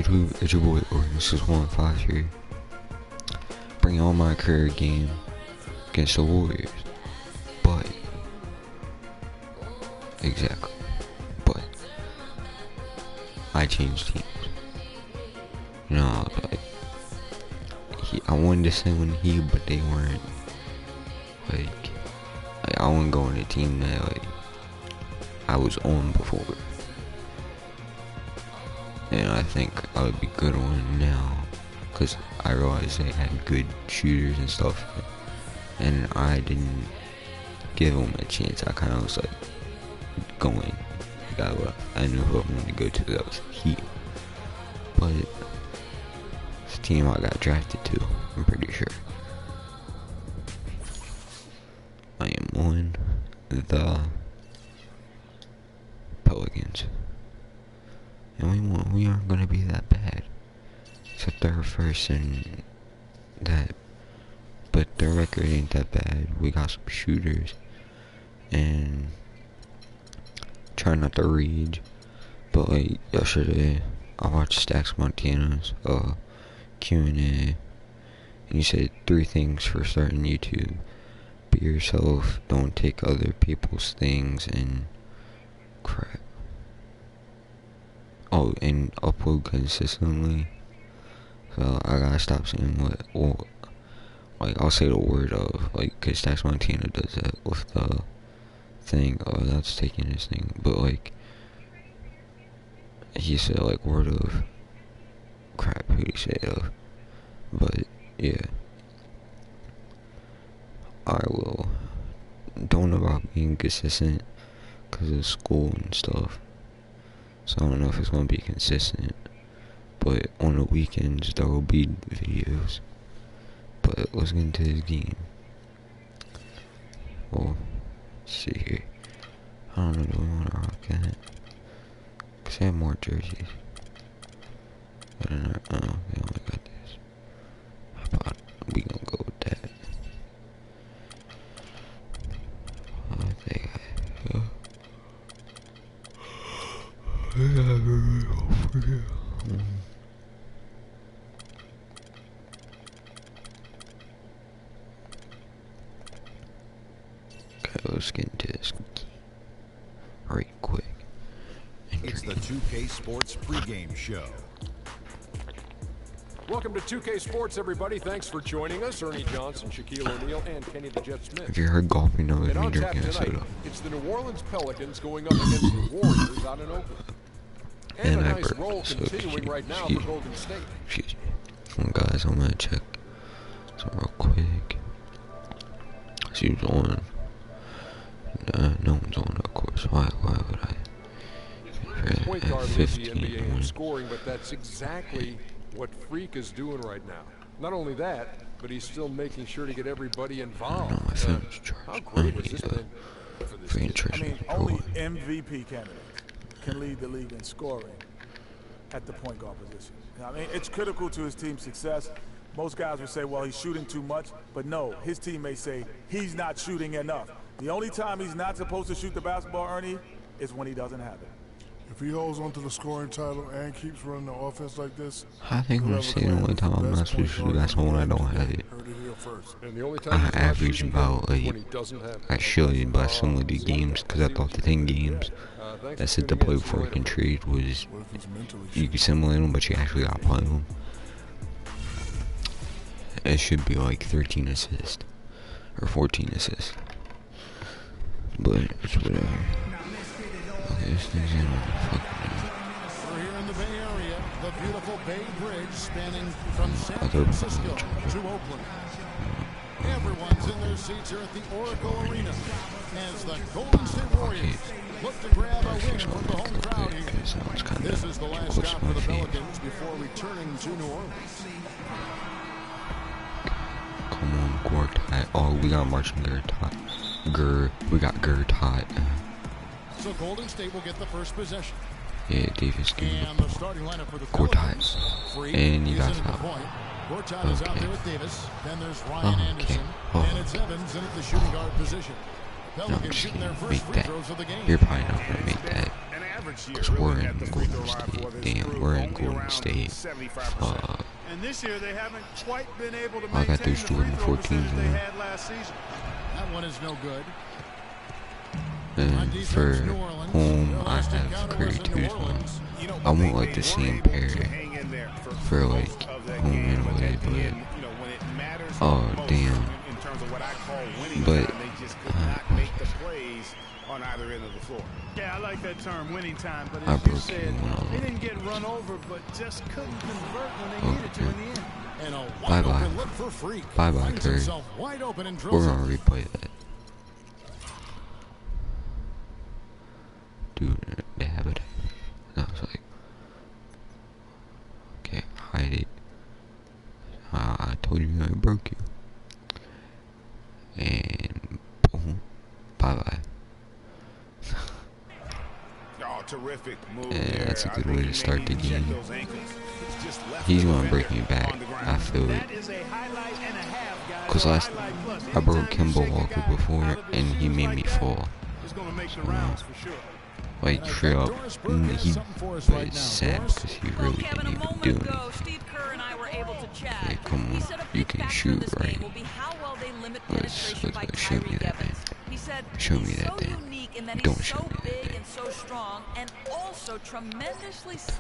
YouTube? It's your boy This is 153. Bring on my career game against the Warriors. But exactly. But I changed teams. You know, like I wanted to send one here, but they weren't like I wouldn't go on a team that like I was on before. And I think I would be good on now, because I realized they had good shooters and stuff, and I didn't give them a chance. I kind of was like going, I knew who I wanted to go to, that was here. But it's the team I got drafted to, I'm pretty sure. I am on the Pelicans. And we aren't gonna be that bad. Except they're first and that, but their record ain't that bad. We got some shooters, and try not to rage. But like yesterday, I watched Stacks Montana's Q&A, and he said 3 things for starting YouTube: be yourself, don't take other people's things, and crap. Oh, and upload consistently. So I gotta stop saying what like I'll say the word of, like, cause Stacks Montana does that with the thing. Oh, that's taking his thing. But like he said like word of crap. Who he say of? But yeah, I will. Don't know about being consistent cause of school and stuff. So I don't know if it's gonna be consistent, but on the weekends there will be videos. But let's get into this game. Well, let's see here. I don't know, do we want to rock that? Cause I have more jerseys. But they only got this. How about we gonna go with that? What they got? Okay, let's get into this right quick. It's the 2K Sports pregame show. Welcome to 2K Sports, everybody. Thanks for joining us. Ernie Johnson, Shaquille O'Neal, and Kenny the Jet Smith. If you heard golf, you know it's And me on tap drinking a tonight, soda. it's the New Orleans Pelicans going up against the Warriors out in Oakland. And a nice roll continuing right now for Golden State. Excuse me. Come on, guys, I'm gonna check some real quick. See who's on. No one's on, of course. Why would I? Point guard leads the 15 NBA in scoring, but that's exactly what Freak is doing right now. Not only that, but he's still making sure to get everybody involved. No, my phone's charged. How great has this been for this kid? I mean, only MVP candidates can lead the league in scoring at the point guard position. I mean, it's critical to his team's success. Most guys would say, well, he's shooting too much, but no, his teammates say he's not shooting enough. The only time he's not supposed to shoot the basketball, Ernie, is when he doesn't have it. If he holds on to the scoring title and keeps running the offense like this, I think I'm gonna say the only time I'm not supposed to shoot the basketball when I don't have it. And the only time I he's not average shooting about when like he doesn't have I should by some of the games, because I thought the 10 games that's it to play before you can trade was you can simulate them, but you actually gotta play them. It should be like 13 assists or 14 assists, but it's whatever. Okay, this thing's in We're here in the Bay Area, the beautiful Bay Bridge spanning from San Francisco to Oakland. Everyone's in their seats here at the Oracle Arena as the Golden State Warriors look to grab a win from the home crowd here. This is the last stop for the Pelicans before returning to New Orleans. Come on, Gortat. Oh, we got Marching Gertat. We got Gertat. So Golden State will get the first possession. Yeah, Davis give me And the starting lineup for the Gortat. And you got foul. foul. Gortat is out there with Davis. Then there's Ryan Anderson. And it's Evans in at the shooting guard position. No, I'm Pelicans just shooting their kidding. first Make free that. throws of the game. You're probably not gonna make that. Because we're in Golden State. Damn, we're in Golden State. And this year they haven't quite been able to I got maintain those the free throw 14s percentage they in. had last season. That one is no good. And for home, I have Curry Kuzma. I want like the same pair for like home and away, but oh damn. But On either end of the floor. Yeah, I like that term, winning time. But I as you broke said, it. they didn't get run over, but just couldn't convert when they needed to in the end. And a Bye wide bye. open look for Freak. Bye bye, Finds Curry. himself wide open and We're drills gonna it. replay that. Dude, they have it. And I was like, okay, hide it. I told you I broke you. And boom, bye bye. Oh, terrific move. Yeah, that's a good way to start the game. He's gonna break me back. I feel it. Cause last I broke Kimball Walker before, and he made me fall. Like straight up, he was sad because he really didn't even do anything. Yeah, come on, you can shoot, right? Let's show me that, man. Show me that, then. Don't show me that, then.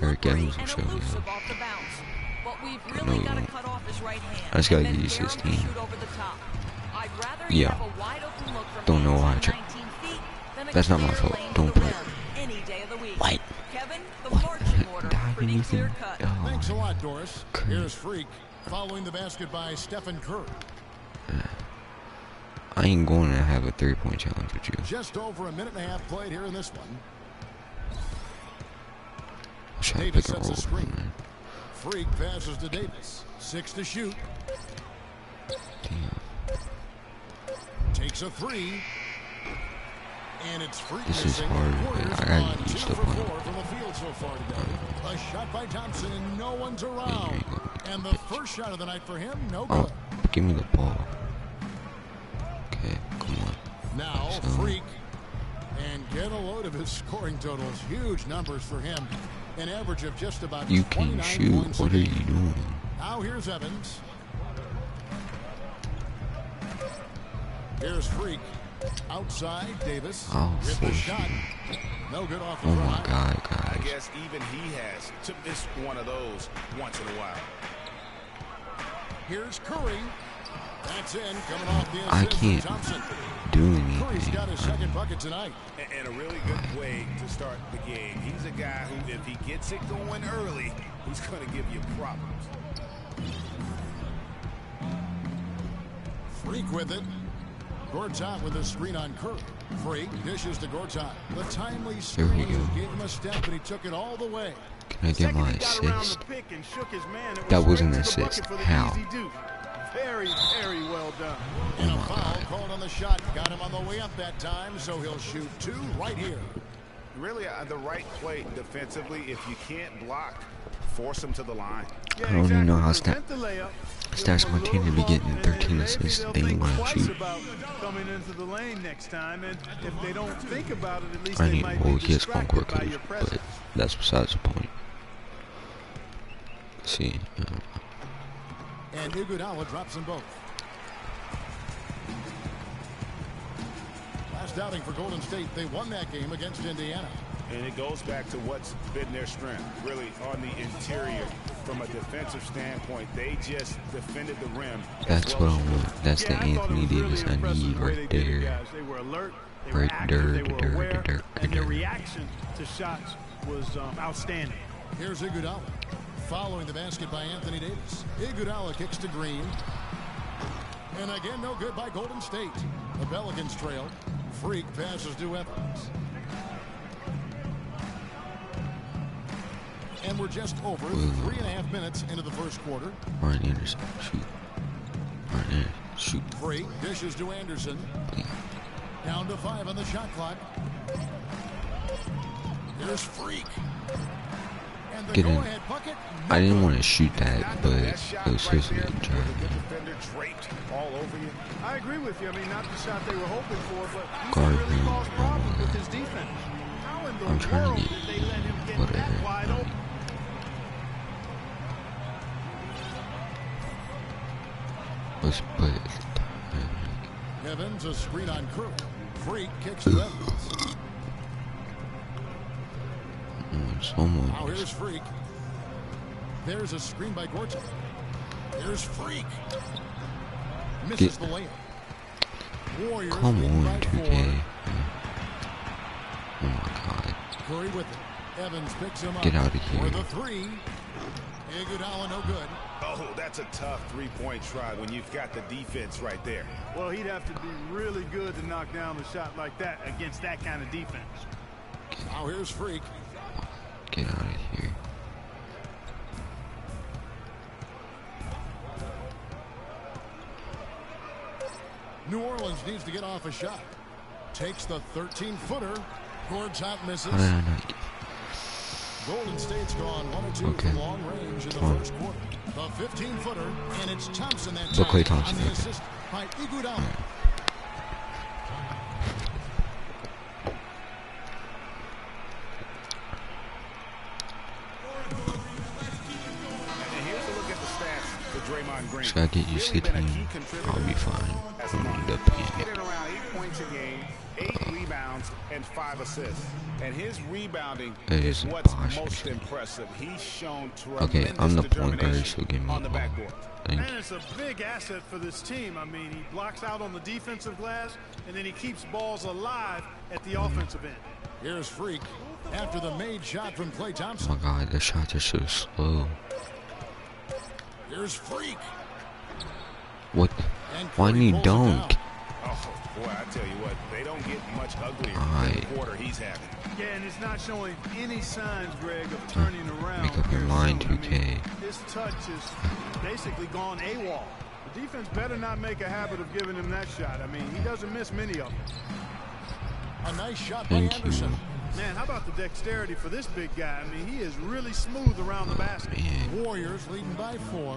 Eric Evans will show me that. No, I just gotta use his team. Yeah. Don't know why I tried. That's not my fault. Don't play. What? What? Anything? Oh, Thanks a lot, Doris. Here's Freak following the basket by Stephen Curry. I ain't going to have a 3-point challenge with you. Just over a minute and a half played here in this one. I'm trying to Davis pick a sets a roll, screen. man. Freak passes to Davis. 6 to shoot. Damn. Takes a 3. And it's Freak This is missing. hard, but Warriors I gotta on use 2 the for ball. 4 from the field so far today. A shot by Thompson and no one's Yeah, you around. ain't gonna And the first shot of the night for him, no Oh, good. give me the ball. Okay, come on. Now So- Freak. And get a load of his scoring totals. Huge numbers for him. An average of just about You can 29 shoot. points a What are game. you doing? Now here's Evans. Here's Freak. Outside, Davis. Oh, With the fuck. shot. No good off the Oh my drive. God, I guys. guess even he has to miss one of those once in a while. Here's Curry. That's in, coming off the I assist from can't Thompson. do Curry's anything. got his second bucket tonight. And a really good way to start the game. He's a guy who, if he gets it going early, he's going to give you problems. Freak with it. Gortat with a screen on Curry. Freak dishes to Gortat. The timely Here we screen go. gave him a step, and he took it all the way. Can I get my assist? That That wasn't an assist. How? Very, very well done. And Oh a my foul God. called on the shot. Got him on the way up that time, so he'll shoot 2 right here. Really, the right play defensively. If you can't block, force him to the line. Yeah, I don't even know how Prevent the layup. Stats Martina be getting 13 assists. They ain't wanna shoot. About coming into the lane next time, and if they don't think about it, at least I they need might well, be he has front distracted court by coach, your but presence. that's besides the point. See, And Iguodala drops them both. Last outing for Golden State, they won that game against Indiana. And it goes back to what's been their strength, really, on the interior. From a defensive standpoint, they just defended the rim. that's what I want. That's the Yeah, I thought it Anthony was really Davis I impressive need the way right they did it, there. guys. They were alert, they were Right active, they there, were aware, and their there. reaction to shots was outstanding. Here's Iguodala. Following the basket by Anthony Davis. Iguodala kicks to Green. And again, no good by Golden State. The Pelicans trail. Freak passes to Evans. And we're just over 3.5 minutes into the first quarter. Ryan Anderson, shoot. Ryan Anderson, shoot. Freak dishes to Anderson. Down to 5 on the shot clock. Here's Freak. And the Get in. go-ahead bucket. I didn't want to shoot that, but it was supposed to be a With the try. defender draped all over you. I agree with you. I mean, not the shot they were hoping for, but Guard he really him. caused problems with his defense. How in the I'm trying world to did they let him get whatever. that wide open? Let's put it. Evans, a screen on Curry. Freak kicks to Evans. Someone. Now here's Freak. There's a screen by Gorton. Here's Freak. Misses the layup. Warriors Come leading on, by 2K. 4. Oh my god. Curry with it. Evans picks him up. Get out of here. For the three. Iguodala no good. Oh, that's a tough three-point try when you've got the defense right there. Well, he'd have to be really good to knock down a shot like that against that kind of defense. Now here's Freak. Get out of here. New Orleans needs to get off a shot. Takes the 13-footer. Gord's out, misses. How did I not get... Golden State's gone 1 or 2 Okay. from long range in the first quarter. The 15-footer, and it's Thompson that So Klay time Thompson, on the okay. assist by Iguodala. And here's a look at the stats for Draymond Green. Just gotta get used to the Really been a team. key contributor I'll be fine. as I don't well. need to panic. Getting around 8 points a game, 8 rebounds, and 5 assists. And his rebounding It is is what's impossible. most impressive. He's shown Okay, tremendous I'm the point guard, determination so give me on the the ball. backboard. Thank And you. it's a big asset for this team. I mean, he blocks out on the defensive glass, and then he keeps balls alive at the offensive end. Here's Freak after the made shot from Klay Oh Thompson. my god, the shots are so slow. Here's Freak. What? And Why Curry need pulls it down. dunk? Oh, boy, I tell you what, they don't get much uglier than Alright. the quarter he's having. Yeah, and it's not showing any signs, Greg, of turning around. Make up your here mind, soon. 2K. I mean, his touch is basically gone AWOL. The defense better not make a habit of giving him that shot. I mean, he doesn't miss many of them. A nice shot by Thank Anderson. you. Man, how about the dexterity for this big guy? I mean, he is really smooth around the basket. Man, Warriors leading by 4.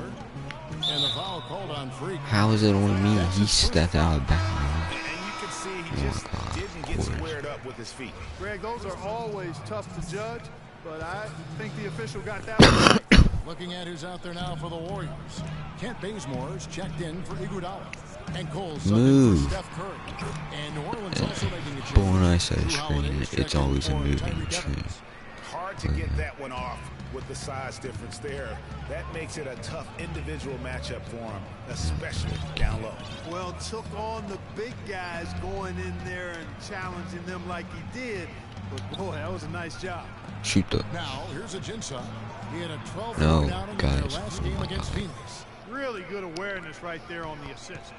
And the foul called on Freak. how is it on me? He stepped out of bounds. And you can see he Oh my just God, didn't of get course. squared up with his feet. Greg, those are always tough to judge, but I think the official got that one right. Looking at who's out there now for the Warriors. Kent Bazemore's checked in for Iguodala. And Cole's subbed in Move. for Steph Curry. And New Orleans also making a change. But when I say Drew screen, Holiday's it's checked in always a for moving Tyreke screen. Evans. Hard to get that one off with the size difference there. That makes it a tough individual matchup for him, especially down low. Well, took on the big guys going in there and challenging them like he did. But boy, that was a nice job. Shoot the. Now, here's Ajinça. He had a 12 No, down in guys. their last game against Phoenix. Really good awareness right there on the assist.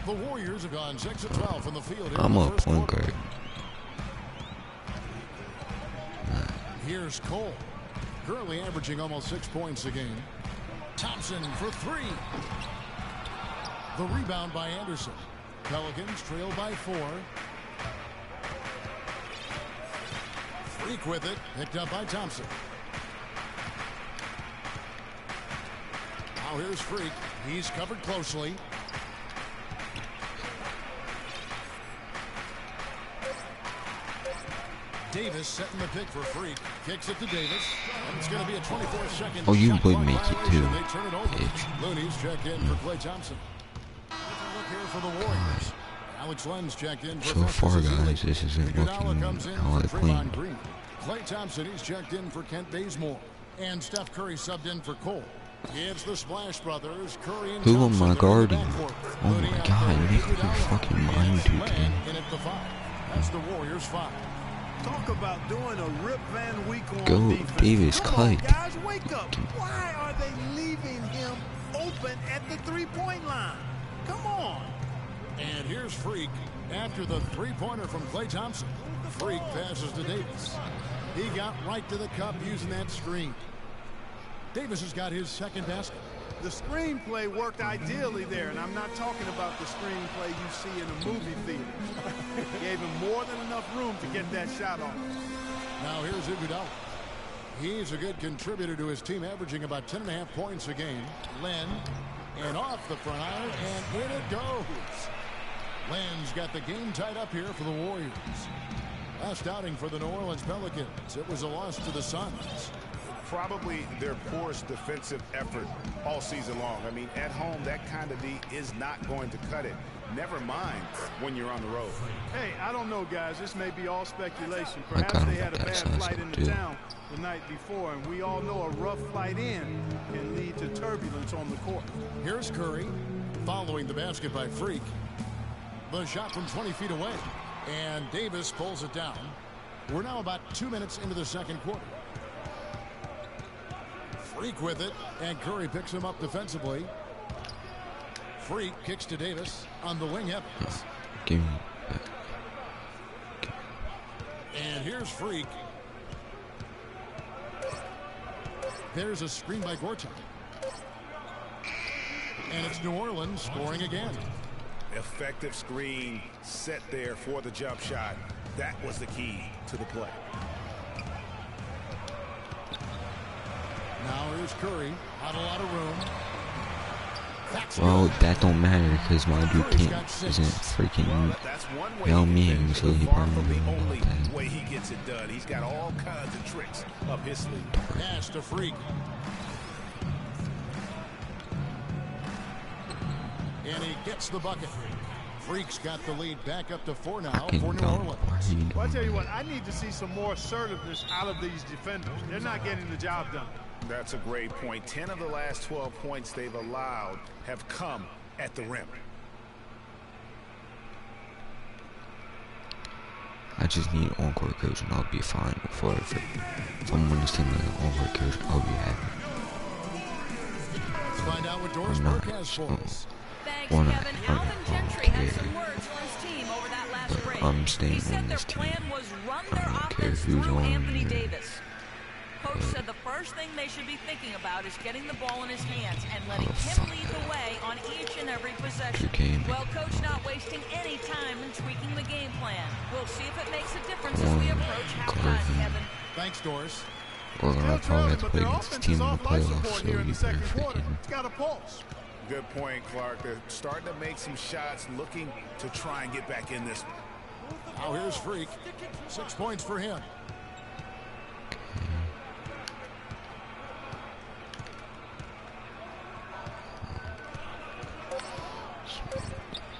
The Warriors have gone 6 of 12 from the field here I'm in the a first point quarter. guard. Here's Cole. Currently averaging almost 6 points a game. Thompson for 3. The rebound by Anderson. Pelicans trail by 4. Freak with it. Picked up by Thompson. Now here's Freak. He's covered closely. Davis setting the pick for Freak. Kicks it to Davis. And it's going to be a 24-second Oh, you shot would clock make it violation. too. They turn it over. Bitch. Looney's checked in for Klay Thompson. Look here for the Warriors. Alex Len's checked in for So far, Festus Ezeli. guys, this isn't Iguodala looking comes in how I for planned. Draymond Green. Klay Thompson, he's checked in for Kent Bazemore. And Steph Curry subbed in for Cole. It's the Splash Brothers, Curry and Who am Thompson. I They're in the guarding? backcourt. Oh Looney my out God, there. make up your Iguodala fucking mind, and 2K. Len in at the 5. That's the Warriors 5. Talk about doing a Rip Van Wiek on Go, defense. Davis, Come on, cut. guys, wake up. Why are they leaving him open at the three-point line? Come on. And here's Freak after the three-pointer from Klay Thompson. Freak passes to Davis. He got right to the cup using that screen. Davis has got his second basket. The screenplay worked ideally there, and I'm not talking about the screenplay you see in a movie theater. Gave him more than enough room to get that shot off. Now here's Iguodala. He's a good contributor to his team, averaging about 10.5 points a game. Len, and off the front iron, and in it goes. Len's got the game tied up here for the Warriors. Last outing for the New Orleans Pelicans, it was a loss to the Suns. Probably their poorest defensive effort all season long. I mean, at home, that kind of D is not going to cut it. Never mind when you're on the road. Hey, I don't know, guys. This may be all speculation. Perhaps they had a bad flight into town the night before, and we all know a rough flight in can lead to turbulence on the court. Here's Curry following the basket by Freak. The shot from 20 feet away, and Davis pulls it down. We're now about 2 minutes into the second quarter. Freak with it, and Curry picks him up defensively. Freak kicks to Davis on the wing. Evans. Give me And here's Freak. There's a screen by Gortat. And it's New Orleans scoring again. Effective screen set there for the jump shot. That was the key to the play. Now here's Curry. Not a lot of room. Well, that don't matter because my dude isn't freaking Yao Ming, so he probably the won't only know that. way he gets it done. He's got all kinds of tricks up his sleeve. Pass to Freak. And he gets the bucket. Freak's got the lead back up to 4 now for New Orleans. Well, I tell you what, I need to see some more assertiveness out of these defenders. They're not getting the job done. That's a great point. 10 of the last 12 points they've allowed have come at the rim. I just need on-court coach and I'll be fine. If I'm on this team with an on-court coach, I'll be happy. Let's find out what Doris Burke has for us. Thanks, Kevin. Alvin Gentry had some words for his team over that last break. I'm staying He said on their this team. plan was run I their don't care offense who's through on Anthony here. Davis. Coach said the first thing they should be thinking about is getting the ball in his hands and letting him lead the way on each and every possession. Well, Coach not wasting any time in tweaking the game plan. We'll see if it makes a difference as we approach halftime, Kevin. Thanks, Doris. Or I'll probably have to play against this team in the playoffs, so here in you the second better quarter. freaking... It's got a pulse. Good point, Clark. They're starting to make some shots, looking to try and get back in this one. Now here's Freak. 6 points for him.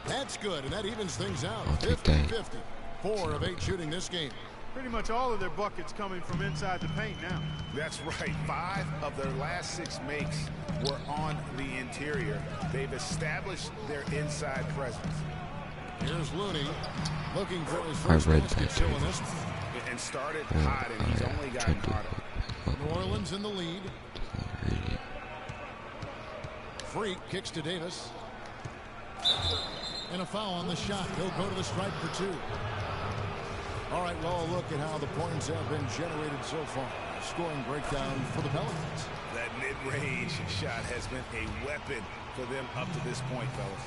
That's good, and that evens things out. 50-50. 4 of 8 shooting this game. Pretty much all of their buckets coming from inside the paint now. That's right. 5 of their last 6 makes were on the interior. They've established their inside presence. Here's Looney looking for his I first read basket that still too. in this one. And started hot, and he's only gotten hotter. New Orleans in the lead. Freak kicks to Davis. And a foul on the shot. He'll go to the stripe for 2. All right, well, look at how the points have been generated so far. Scoring breakdown for the Pelicans. That mid-range shot has been a weapon for them up to this point, fellas.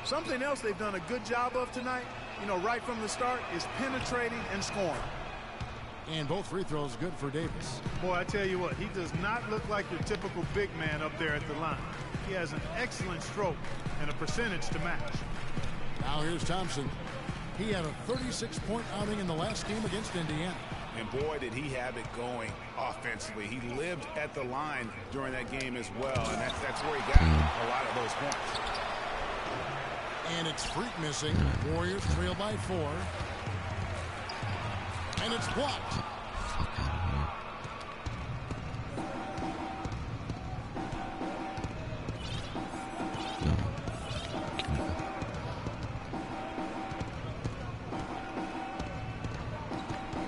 Something else they've done a good job of tonight, you know, right from the start, is penetrating and scoring. And both free throws good for Davis. Boy, I tell you what, he does not look like your typical big man up there at the line. He has an excellent stroke and a percentage to match. Now here's Thompson. He had a 36-point outing in the last game against Indiana. And boy, did he have it going offensively. He lived at the line during that game as well, and that's where he got a lot of those points. And it's Freak missing. Warriors trail by 4. And it's blocked.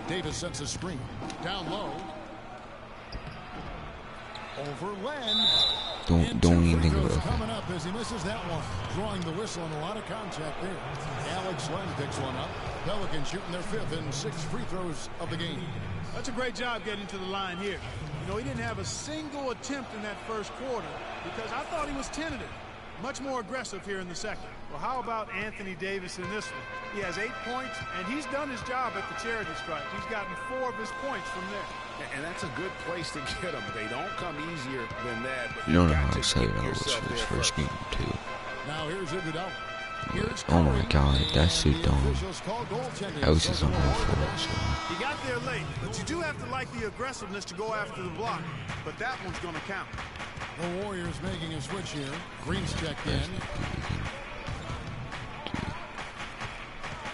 Davis sets a screen. Down low. Over Len. Don't even think about it. Coming up as he misses that one. Drawing the whistle and a lot of contact there. Alex Len picks one up. Pelicans shooting their 5th and 6 free throws of the game. That's a great job getting to the line here. You know, he didn't have a single attempt in that first quarter because I thought he was tentative. Much more aggressive here in the second. Well, how about Anthony Davis in this one? He has 8 points, and he's done his job at the charity stripe. He's gotten 4 of his points from there. And that's a good place to get them. They don't come easier than that. But You don't know got how to excited get I was yourself for this there first game, too. Now here's Iguodala. Oh my God, that's so dumb. That was just unfair. He got there late, but you do have to like the aggressiveness to go after the block. But that one's going to count. The Warriors making a switch here. Green's checked in.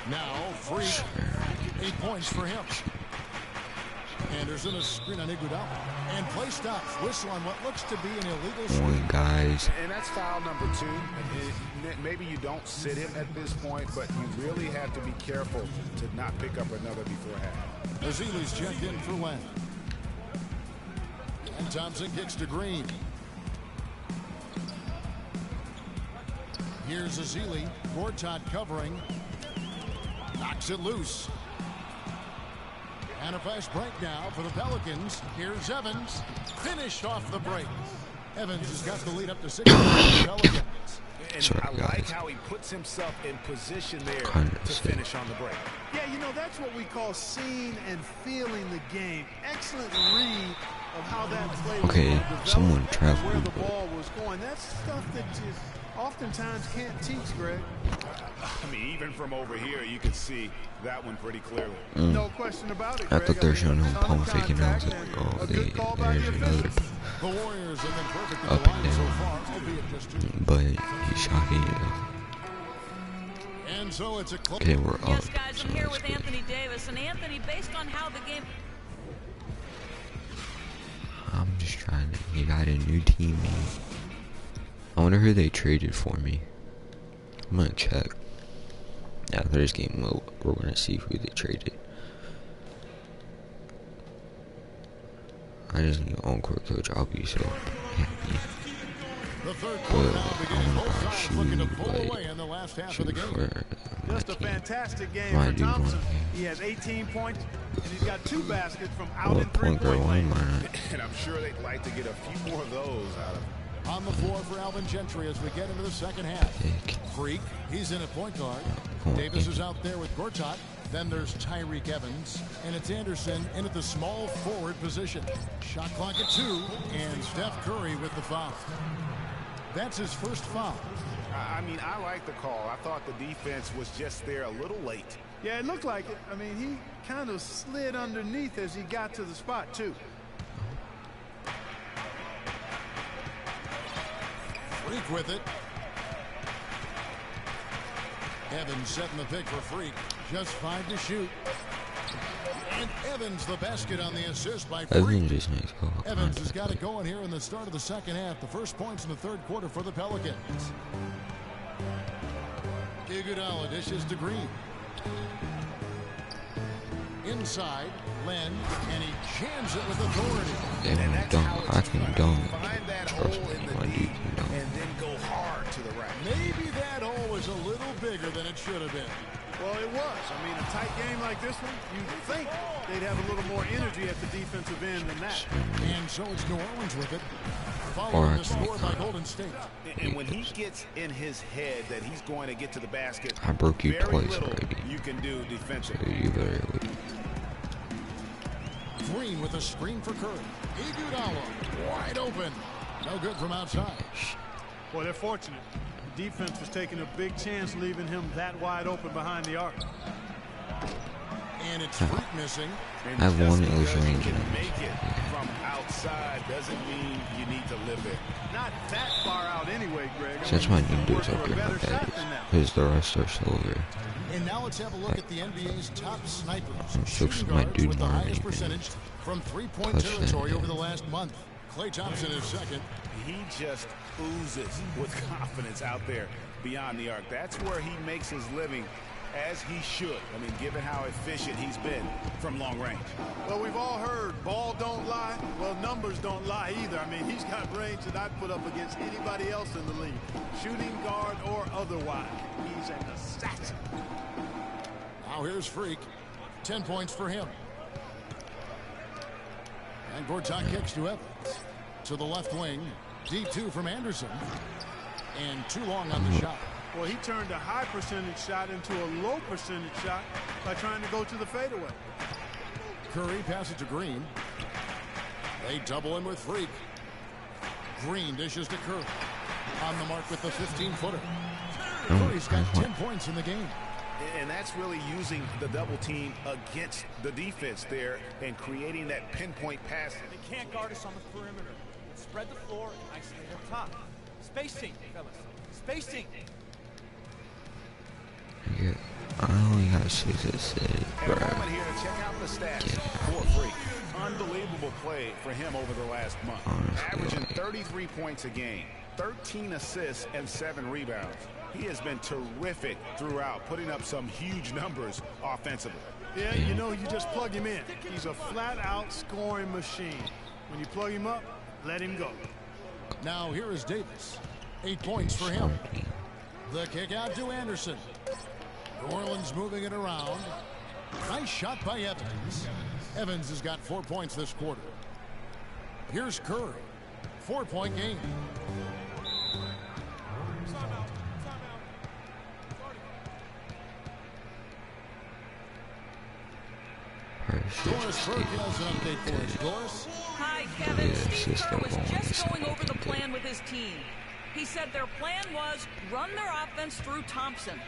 Now, Freak. 8 points for him. Anderson, a screen on Iguodala. And play stops. Whistle on what looks to be an illegal screen. Guys. And that's foul number 2. Maybe you don't sit him at this point, but you really have to be careful to not pick up another before half. Azili's checked in for Len. And Thompson kicks to Green. Here's Azili. Gortat covering. Knocks it loose. And a fast break now for the Pelicans. Here's Evans. Finished off the break. Evans has got the lead up to 6 for the Pelicans. And I like how he puts himself in position there to finish on the break. Yeah, you know, that's what we call seeing and feeling the game. Excellent read of how that play was going to develop, someone traveled where the ball was going. That's stuff that you oftentimes can't teach, Greg. I mean, even from over here, you can see that one pretty clearly. No question about it, Greg. I thought they were showing him pump faking. I was like, oh, there's another The Warriors have been perfect up and down, but he's shocking. And so it's a okay, we're up. Yes, guys, So I'm here that's with good. Anthony Davis, and Anthony, based on how the game. I'm just trying to. He got a new teammate. I wonder who they traded for me. I'm gonna check. After this game, we're gonna see who they traded. I just need an encore coach. I'll be so happy. The third quarter now begins. Both sides shoot, looking to pull away in the last half of the game. Just a fantastic game for Thompson. He has 18 points, and he's got 2 baskets from out in three-point land. And I'm sure they'd like to get a few more of those out of him. On the floor for Alvin Gentry as we get into the second half. Freak, he's in at point guard. Davis is out there with Gortat. Then there's Tyreek Evans, and it's Anderson in at the small forward position. Shot clock at 2, and Steph Curry with the foul. That's his first foul. I mean, I like the call. I thought the defense was just there a little late. Yeah, it looked like it. I mean, he kind of slid underneath as he got to the spot, too. Freak with it. Evans setting the pick for Freak. Just 5 to shoot. And Evans the basket on the assist by Freak. Evans has got it going here in the start of the second half. The first points in the third quarter for the Pelicans. Iguodala dishes to Green. inside Len, and he jams it with authority. They want to dunk. I can dunk. Find that hole in the D and then go hard to the rack. Maybe that hole was a little bigger than it should have been. Well, it was. I mean, a tight game like this one, you'd think they'd have a little more energy at the defensive end than that. And so it's New Orleans with it. Following the score by Golden State. And when he gets in his head that he's going to get to the basket, I broke you twice already. You can do defensively. You literally. Green with a screen for Curry. Iguodala wide open. No good from outside. Well, they're fortunate. The defense was taking a big chance leaving him that wide open behind the arc. And it's Freak missing. I have one illusion. You can make it from outside doesn't mean you need to live it. Not that far out anyway, Greg. That's why I need to do something like that. Because the rest are silver. And now let's have a look at the NBA's top snipers. Looks my dude with the more highest than percentage from three-point territory over the last month. Klay Thompson is second. He just oozes with confidence out there beyond the arc. That's where he makes his living, as he should. I mean, given how efficient he's been from long range. Well, we've all heard ball don't lie. Well, numbers don't lie either. I mean, he's got range that I'd put up against anybody else in the league, shooting guard or otherwise. He's an assassin. Now here's Freak. 10 points for him. And Gortat kicks to Evans. To the left wing. D2 from Anderson. And too long on the shot. Well, he turned a high percentage shot into a low percentage shot by trying to go to the fadeaway. Curry passes to Green. They double him with Freak. Green dishes to Curry. On the mark with the 15-footer. Curry's got 10 points in the game. And that's really using the double team against the defense there and creating that pinpoint pass. They can't guard us on the perimeter. Spread the floor and isolate up top. Spacing, fellas. Spacing. Yeah, I only got 6 assists, bro. And a moment here to check out the stats for Freak. Unbelievable play for him over the last month. Averaging 33 points a game, 13 assists, and 7 rebounds. He has been terrific throughout, putting up some huge numbers offensively. Yeah, you know, you just plug him in. He's a flat-out scoring machine. When you plug him up, let him go. Now here is Davis. 8 points for him. The kick out to Anderson. New Orleans moving it around. Nice shot by Evans. Evans has got 4 points this quarter. Here's Curry. 4-point game. Doris Burke has an update for us. Doris? Hi, Kevin. Steve Kerr was just going over the plan with his team. He said their plan was run their offense through Thompson.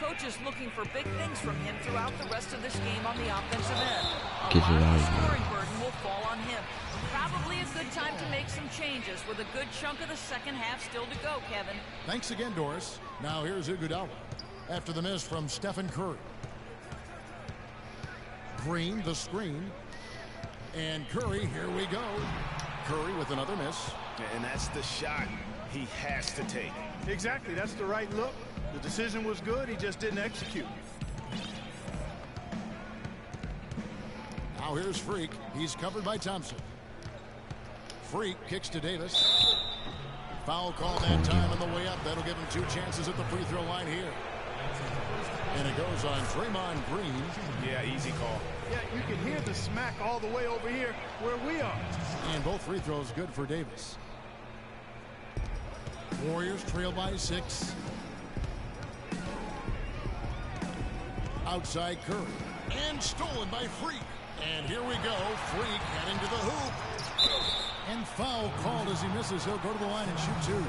Coach is looking for big things from him throughout the rest of this game on the offensive end. A lot of the scoring burden will fall on him. Probably a good time to make some changes with a good chunk of the second half still to go, Kevin. Thanks again, Doris. Now here's Iguodala after the miss from Stephen Curry. Green, the screen. And Curry, here we go. Curry with another miss. And that's the shot he has to take. Exactly, that's the right look. The decision was good, he just didn't execute. Now here's Freak. He's covered by Thompson. Freak kicks to Davis. Foul call that time on the way up. That'll give him 2 chances at the free throw line here. And it goes on Draymond Green. Yeah, easy call. Yeah, you can hear the smack all the way over here where we are. And both free throws good for Davis. Warriors trail by 6. Outside Curry. And stolen by Freak. And here we go. Freak heading to the hoop. And foul called as he misses. He'll go to the line and shoot 2.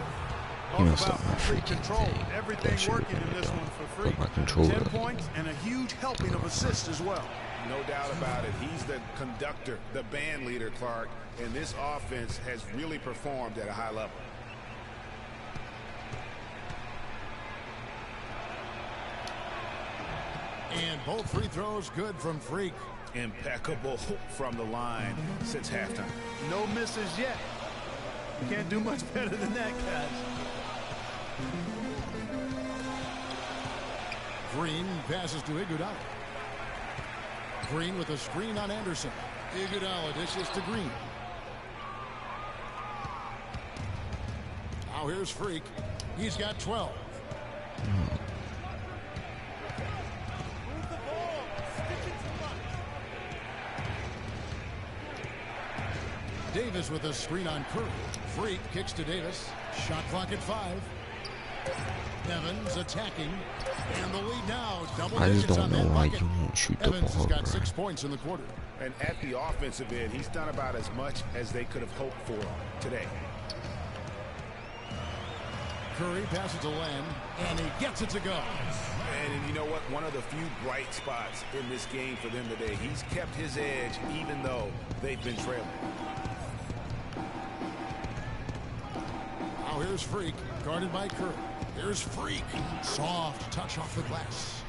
He messed up my free freaking control. thing. Everything working in this one for Free. My controller. 10 points and a huge helping of assists as well. No doubt about it. He's the conductor, the band leader, Clark. And this offense has really performed at a high level. And both free throws good from Freak. Impeccable from the line since halftime. No misses yet. You can't do much better than that, guys. Green passes to Iguodala. Green with a screen on Anderson. Iguodala dishes to Green. Now here's Freak. He's got 12. Davis with a screen on Curry. Freak kicks to Davis. Shot clock at 5. Evans attacking. And the lead now. Double digits on that bucket. Evans has got 6 points in the quarter. And at the offensive end, he's done about as much as they could have hoped for today. Curry passes to Len, and he gets it to go. And you know what? One of the few bright spots in this game for them today. He's kept his edge even though they've been trailing. Now here's Freak, guarded by Curry. Here's Freak. Soft touch off the glass.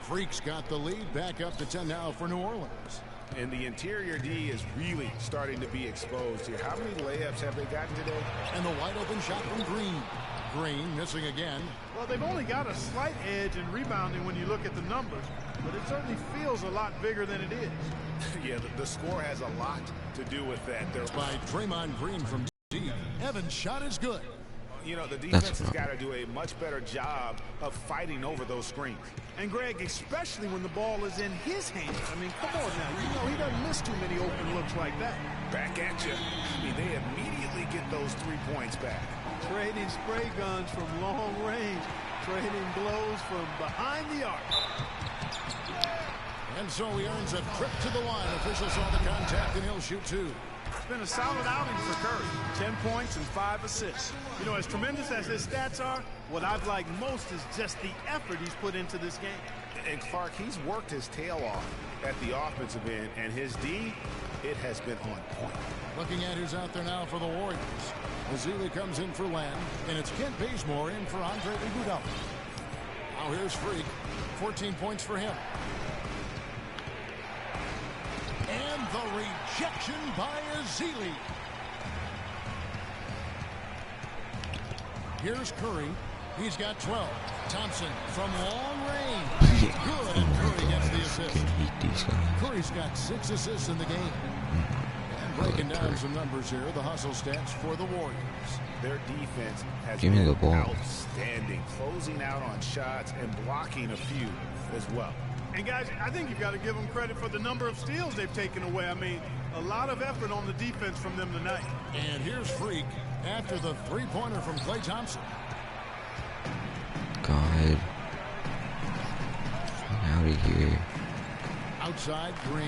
Freak's got the lead. Back up to 10 now for New Orleans. And the interior D is really starting to be exposed here. How many layups have they gotten today? And the wide open shot from Green. Green missing again. Well, they've only got a slight edge in rebounding when you look at the numbers, but it certainly feels a lot bigger than it is. Yeah, the score has a lot to do with that. It's by Draymond Green from deep. Evans' shot is good. You know, the defense has got to do a much better job of fighting over those screens. And Greg, especially when the ball is in his hands. I mean, come on now. You know, he doesn't miss too many open looks like that. Back at you. I mean, they immediately get those 3 points back. Trading spray guns from long range. Trading blows from behind the arc. And so he earns a trip to the line. Officials saw the contact, and he'll shoot 2. It's been a solid outing for Curry. 10 points and 5 assists. You know, as tremendous as his stats are, what I've liked most is just the effort he's put into this game. And Clark, he's worked his tail off at the offensive end, and his D, it has been on point. Looking at who's out there now for the Warriors. Ezeli comes in for Len, and it's Kent Bazemore in for Andre Iguodala. Now here's Freak. 14 points for him. And the rejection by Ezeli. Here's Curry. He's got 12. Thompson from long range. Good, and Curry gets the assist. Curry's got 6 assists in the game. And breaking down some numbers here, the hustle stats for the Warriors. Their defense has Give me the ball. outstanding, closing out on shots and blocking a few as well. And guys, I think you've got to give them credit for the number of steals they've taken away. I mean, a lot of effort on the defense from them tonight. And here's Freak after the three-pointer from Klay Thompson. God. Out of here. Outside Green.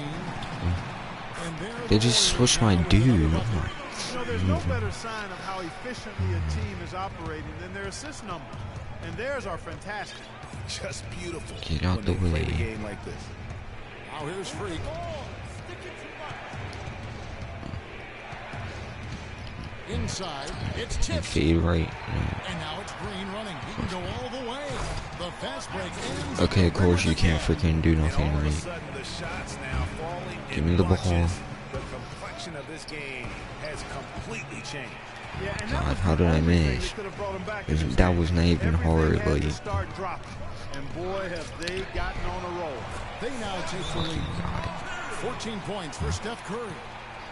And there They just switched my dude. You know, there's no better sign of how efficiently a team is operating than their assist numbers. And theirs are fantastic. Just beautiful. Get out when the they play way. a game like this. Now here's Freak. Inside, it's tipped. Fade right. And now it's Green running. He can go all the way. The fast break ends. Okay, of course you can't freaking do nothing to me. Give me the ball. The complexion of this game has completely changed. Yeah, and God, how did I miss? That was not even hard, like. And boy, have they gotten on a roll. They now take the lead. 14 points for Steph Curry.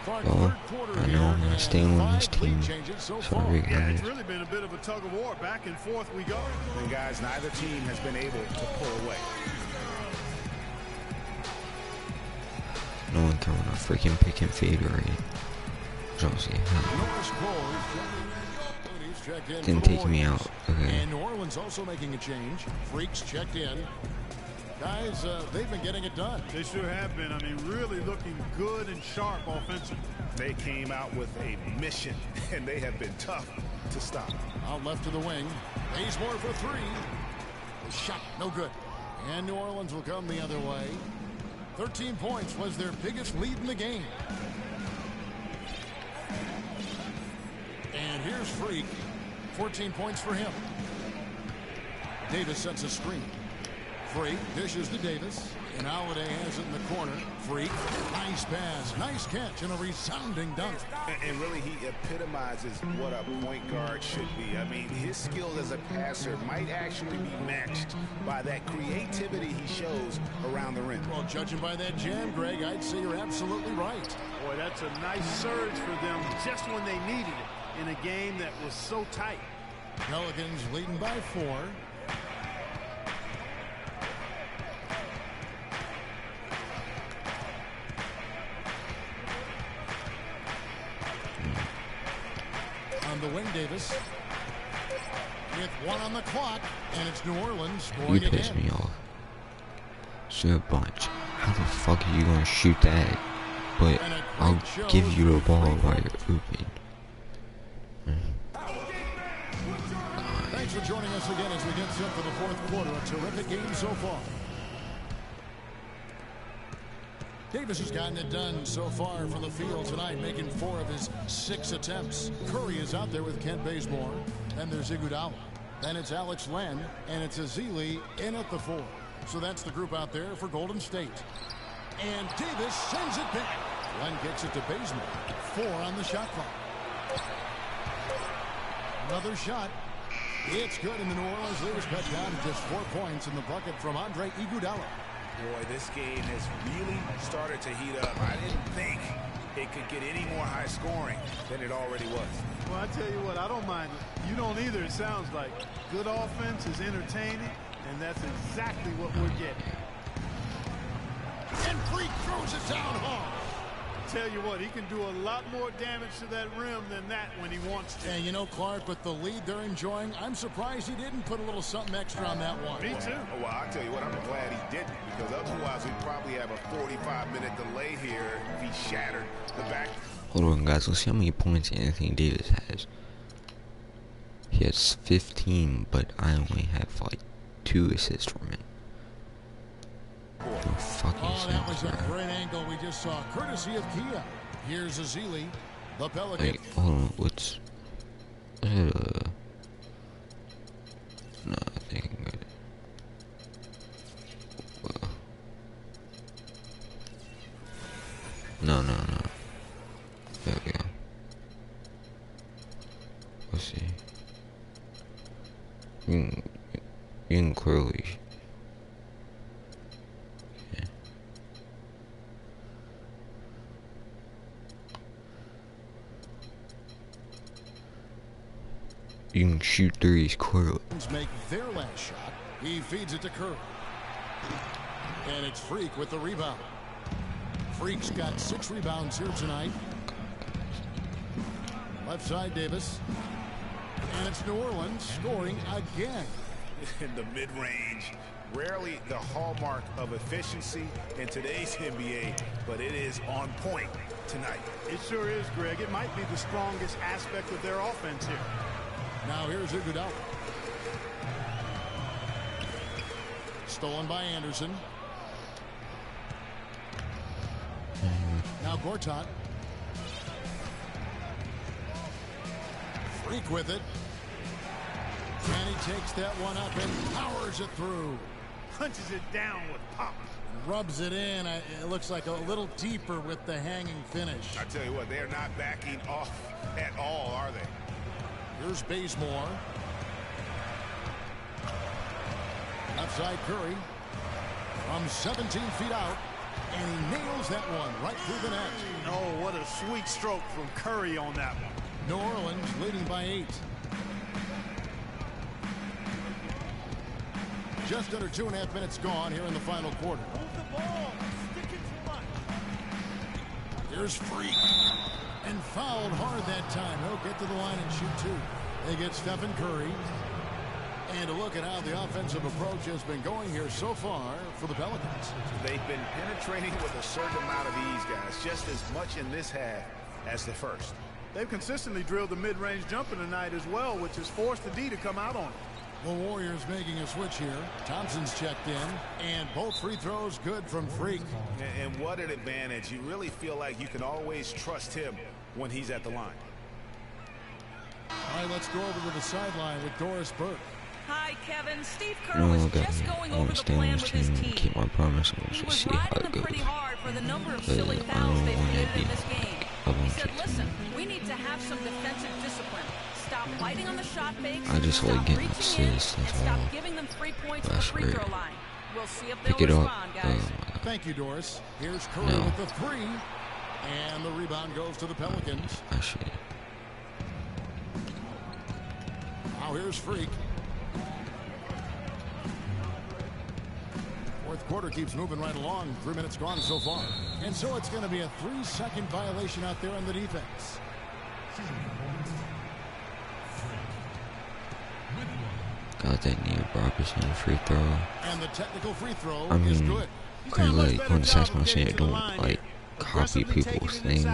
Well, I know I'm not staying on this team. Sorry, Yeah, guys. it's really been a bit of a tug of war. Back and forth we go. And guys, neither team has been able to pull away. No one throwing a freaking pick and fade right. Josie. Didn't take me out. Okay. And New Orleans also making a change. Freaks checked in. Guys, they've been getting it done. They sure have been. I mean, really looking good and sharp offensively. They came out with a mission, and they have been tough to stop. Out left to the wing. Bazemore for 3. The shot, no good. And New Orleans will come the other way. 13 points was their biggest lead in the game. And here's Freak. 14 points for him. Davis sets a screen. Freak dishes to Davis. And Holiday has it in the corner. Freak. Nice pass. Nice catch. And a resounding dunk. And really, he epitomizes what a point guard should be. I mean, his skills as a passer might actually be matched by that creativity he shows around the rim. Well, judging by that jam, Greg, I'd say you're absolutely right. Boy, that's a nice surge for them just when they needed it in a game that was so tight. Pelicans leading by 4. On the wing, Davis. With 1 on the clock, and it's New Orleans scoring You piss again. me off. So bunch. How the fuck are you gonna shoot that? But I'll give you the ball while you're open. Thanks for joining us again as we get set for the 4th quarter. A terrific game so far. Davis has gotten it done so far from the field tonight, making 4 of his 6 attempts. Curry is out there with Kent Bazemore. Then there's Iguodala. Then it's Alex Len, and it's Ezeli in at the 4. So that's the group out there for Golden State. And Davis sends it back. Len kicks it to Bazemore. 4 on the shot clock. Another shot. It's good, and the New Orleans lead is cut down to just 4 points in the bucket from Andre Iguodala. Boy, this game has really started to heat up. I didn't think it could get any more high scoring than it already was. Well, I tell you what, I don't mind it. You don't either, it sounds like. Good offense is entertaining, and that's exactly what we're getting. And Freak throws it down hard. Tell you what, he can do a lot more damage to that rim than that when he wants to. And you know, Clark, with the lead they're enjoying, I'm surprised he didn't put a little something extra on that one. Me too. Well, I'll tell you what, I'm glad he didn't, because otherwise we'd probably have a 45-minute delay here if he shattered the back Hold on, guys. Let's see how many points Anthony Davis has. He has 15, but I only have like 2 assists from him. No fucking sense, that was a bro. great angle we just saw, courtesy of Kia. Here's Azili, the Pelican. Like, hold on. What's no, I think I'm good. Well, no. There we go. Let's see. You can clearly. Yeah. You can shoot threes clearly. Make their last shot. He feeds it to Curry. And it's Freak with the rebound. Freak's got 6 rebounds here tonight. Left side, Davis. And it's New Orleans scoring again. In the mid-range, rarely the hallmark of efficiency in today's NBA, but it is on point tonight. It sure is, Greg. It might be the strongest aspect of their offense here. Now here's Iguodala. Stolen by Anderson. Now Gortat. Freak with it. And he takes that one up and powers it through. Punches it down with pop. Rubs it in. It looks like a little deeper with the hanging finish. I tell you what, they're not backing off at all, are they? Here's Bazemore. Left side Curry. From 17 feet out. And he nails that one right through the net. Oh, what a sweet stroke from Curry on that one. New Orleans leading by 8. Just under 2.5 minutes gone here in the final quarter. Move the ball. Stick it to run. Here's Freak. And fouled hard that time. He'll get to the line and shoot 2. They get Stephen Curry. And to look at how the offensive approach has been going here so far for the Pelicans. They've been penetrating with a certain amount of ease, guys, just as much in this half as the first. They've consistently drilled the mid-range jumper tonight as well, which has forced the D to come out on it. The Warriors making a switch here. Thompson's checked in. And both free throws good from Freak. And what an advantage. You really feel like you can always trust him when he's at the line. All right, let's go over to the sideline with Doris Burke. Hi, Kevin. Steve Kerr was just going over the plan with his team. Keep my promise. He was riding them pretty hard for the number of silly fouls they've committed in this game. He said, listen, we need to have some defensive discipline. Stop fighting on the shot fakes. I just like getting reaching in, assists. and stop giving them 3 points at the free throw line. We'll see if they'll respond, guys. Thank you, Doris. Here's Curry with the 3. And the rebound goes to the Pelicans. I see. Now here's Freak. Fourth quarter keeps moving right along. 3 minutes gone so far. And so it's going to be a 3-second violation out there on the defense. Got that Neil Robertson free throw. And the technical free throw I mean, is good. like when Sasmo said don't like copy people's things.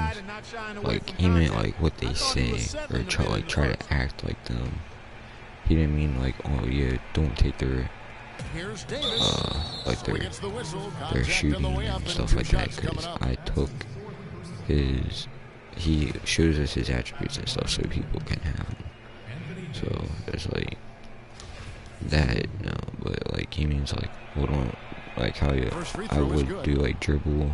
Like he meant like what they say or try to act like them. He didn't mean like, oh yeah, don't take their like their shooting and stuff like that, because I took his, he shows us his attributes and stuff so people can have them. So there's like that, no, but like he means like, hold on, like how I would do like dribble